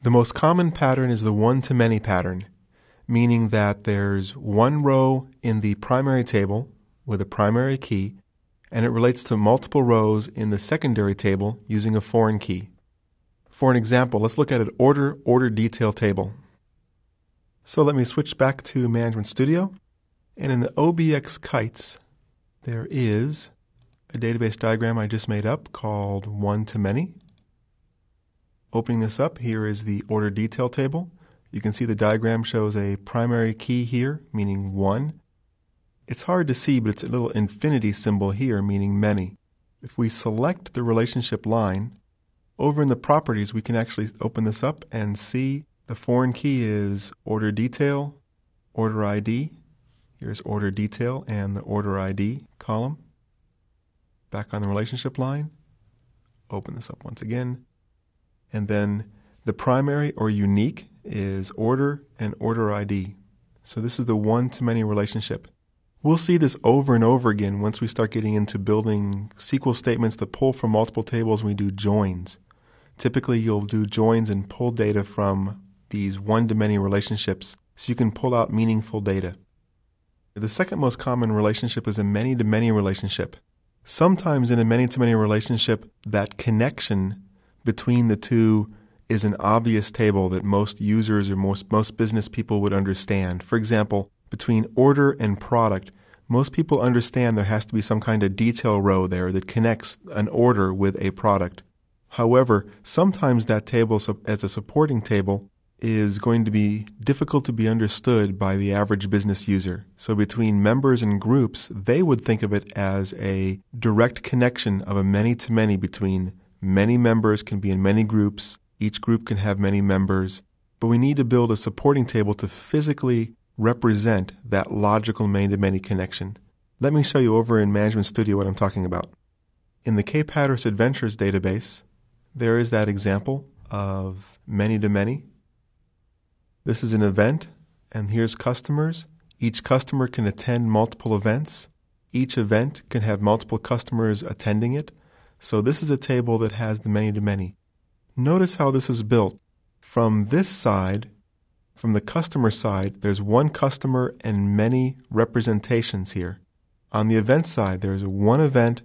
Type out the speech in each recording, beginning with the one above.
The most common pattern is the one-to-many pattern, meaning that there's one row in the primary table with a primary key, and it relates to multiple rows in the secondary table using a foreign key. For an example, let's look at an order detail table. So let me switch back to Management Studio, and in the OBX Kites, there is a database diagram I just made up called one-to-many. Opening this up, here is the order detail table. You can see the diagram shows a primary key here, meaning 1. It's hard to see, but it's a little infinity symbol here, meaning many. If we select the relationship line, over in the properties, we can actually open this up and see the foreign key is order detail, order ID. Here's order detail and the order ID column. Back on the relationship line, open this up once again. And then the primary or unique is order and order ID. So this is the one-to-many relationship. We'll see this over and over again once we start getting into building SQL statements that pull from multiple tables when we do joins. Typically, you'll do joins and pull data from these one-to-many relationships so you can pull out meaningful data. The second most common relationship is a many-to-many relationship. Sometimes in a many-to-many relationship, that connection between the two is an obvious table that most users or most business people would understand. For example, between order and product, most people understand there has to be some kind of detail row there that connects an order with a product. However, sometimes that table as a supporting table is going to be difficult to be understood by the average business user. So between members and groups, they would think of it as a direct connection of a many-to-many between many members can be in many groups. Each group can have many members. But we need to build a supporting table to physically represent that logical many-to-many connection. Let me show you over in Management Studio what I'm talking about. In the K-Patterson Adventures database, there is that example of many-to-many. This is an event, and here's customers. Each customer can attend multiple events. Each event can have multiple customers attending it. So this is a table that has the many-to-many. Notice how this is built. From this side, from the customer side, there's one customer and many representations here. On the event side, there's one event,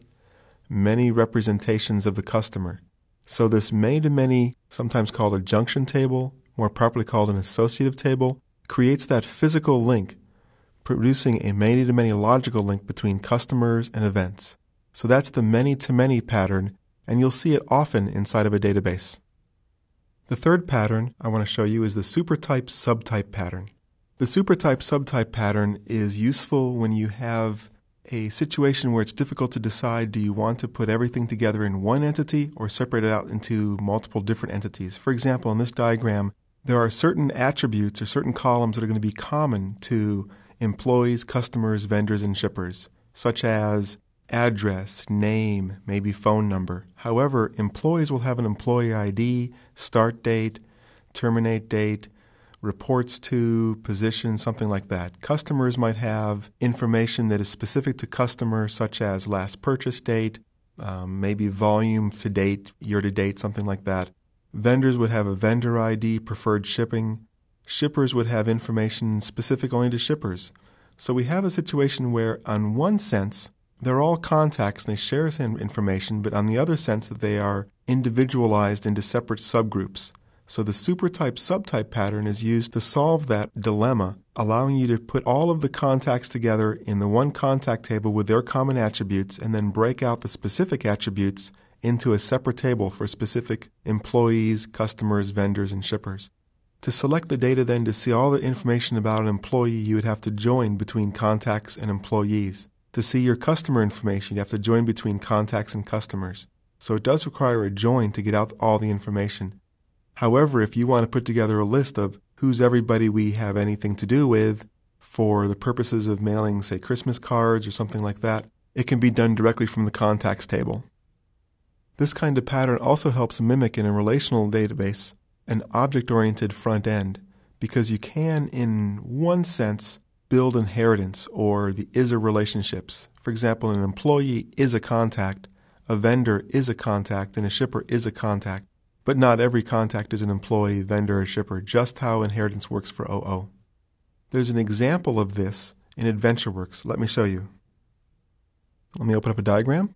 many representations of the customer. So this many-to-many, sometimes called a junction table, more properly called an associative table, creates that physical link, producing a many-to-many logical link between customers and events. So that's the many-to-many pattern, and you'll see it often inside of a database. The third pattern I want to show you is the supertype-subtype pattern. The supertype-subtype pattern is useful when you have a situation where it's difficult to decide, do you want to put everything together in one entity or separate it out into multiple different entities. For example, in this diagram, there are certain attributes or certain columns that are going to be common to employees, customers, vendors, and shippers, such as address, name, maybe phone number. However, employees will have an employee ID, start date, terminate date, reports to, position, something like that. Customers might have information that is specific to customers, such as last purchase date, maybe volume to date, year to date, something like that. Vendors would have a vendor ID, preferred shipping. Shippers would have information specific only to shippers. So we have a situation where, on one sense, they're all contacts and they share the same information, but on the other sense that they are individualized into separate subgroups. So the supertype-subtype pattern is used to solve that dilemma, allowing you to put all of the contacts together in the one contact table with their common attributes and then break out the specific attributes into a separate table for specific employees, customers, vendors, and shippers. To select the data then to see all the information about an employee, you would have to join between contacts and employees. To see your customer information, you have to join between contacts and customers. So it does require a join to get out all the information. However, if you want to put together a list of who's everybody we have anything to do with for the purposes of mailing, say, Christmas cards or something like that, it can be done directly from the contacts table. This kind of pattern also helps mimic in a relational database an object-oriented front end, because you can, in one sense, build inheritance or the is-a relationships. For example, an employee is a contact, a vendor is a contact, and a shipper is a contact. But not every contact is an employee, vendor, or shipper, just how inheritance works for OO. There's an example of this in AdventureWorks. Let me show you. Let me open up a diagram.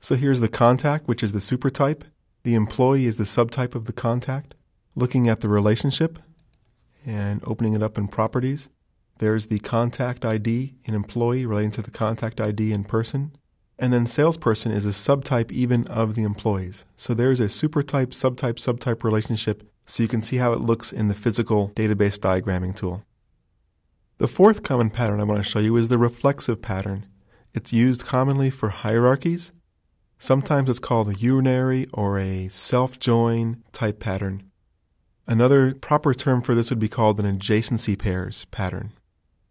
So here's the contact, which is the supertype. The employee is the subtype of the contact. Looking at the relationship and opening it up in properties, there's the contact ID in employee relating to the contact ID in person. And then salesperson is a subtype even of the employees. So there's a supertype, subtype relationship, so you can see how it looks in the physical database diagramming tool. The fourth common pattern I want to show you is the reflexive pattern. It's used commonly for hierarchies. Sometimes it's called a unary or a self-join type pattern. Another proper term for this would be called an adjacency pairs pattern.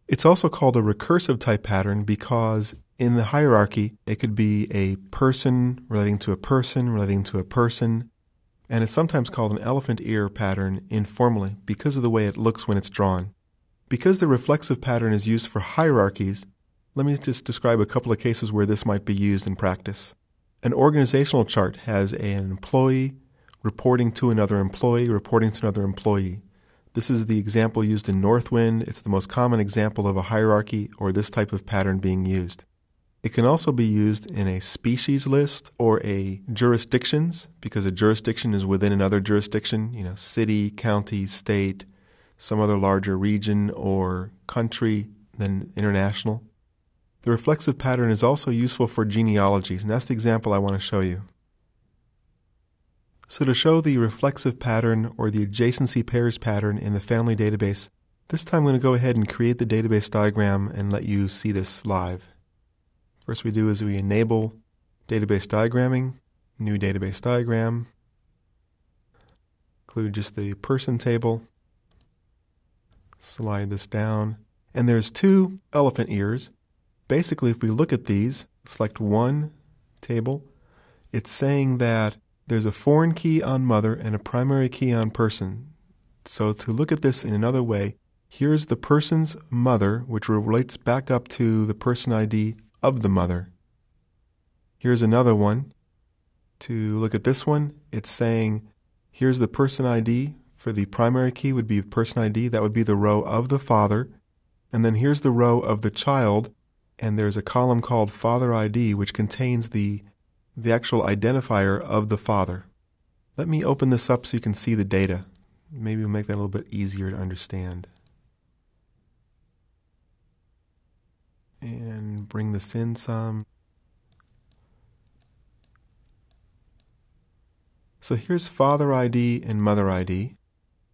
It's also called a recursive type pattern because in the hierarchy, it could be a person relating to a person relating to a person, and it's sometimes called an elephant ear pattern informally because of the way it looks when it's drawn. Because the reflexive pattern is used for hierarchies, let me just describe a couple of cases where this might be used in practice. An organizational chart has an employee reporting to another employee, reporting to another employee. This is the example used in Northwind. It's the most common example of a hierarchy or this type of pattern being used. It can also be used in a species list or a jurisdictions, because a jurisdiction is within another jurisdiction, city, county, state, some other larger region or country than international. The reflexive pattern is also useful for genealogies, and that's the example I want to show you. So to show the reflexive pattern or the adjacency pairs pattern in the family database, this time I'm going to go ahead and create the database diagram and let you see this live. First we do is we enable database diagramming, new database diagram, include just the person table, slide this down, and there's two elephant ears. Basically, if we look at these, select one table, it's saying that there's a foreign key on mother and a primary key on person. So to look at this in another way, here's the person's mother, which relates back up to the person ID of the mother. Here's another one. To look at this one, it's saying here's the person ID. For the primary key would be person ID. That would be the row of the father. And then here's the row of the child. And there's a column called Father ID, which contains the actual identifier of the father. Let me open this up so you can see the data. Maybe we'll make that a little bit easier to understand. And bring this in some. So here's Father ID and Mother ID.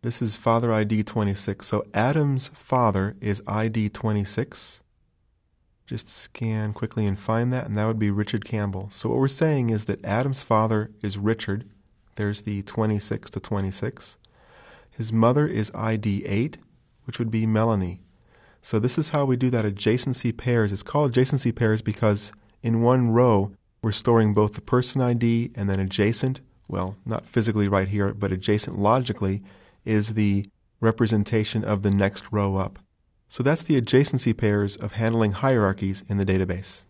This is Father ID 26. So Adam's father is ID 26. Just scan quickly and find that, and that would be Richard Campbell. So what we're saying is that Adam's father is Richard. There's the 26 to 26. His mother is ID 8, which would be Melanie. So this is how we do that adjacency pairs. It's called adjacency pairs because in one row, we're storing both the person ID and then adjacent, well, not physically right here, but adjacent logically, is the representation of the next row up. So that's the adjacency pairs of handling hierarchies in the database.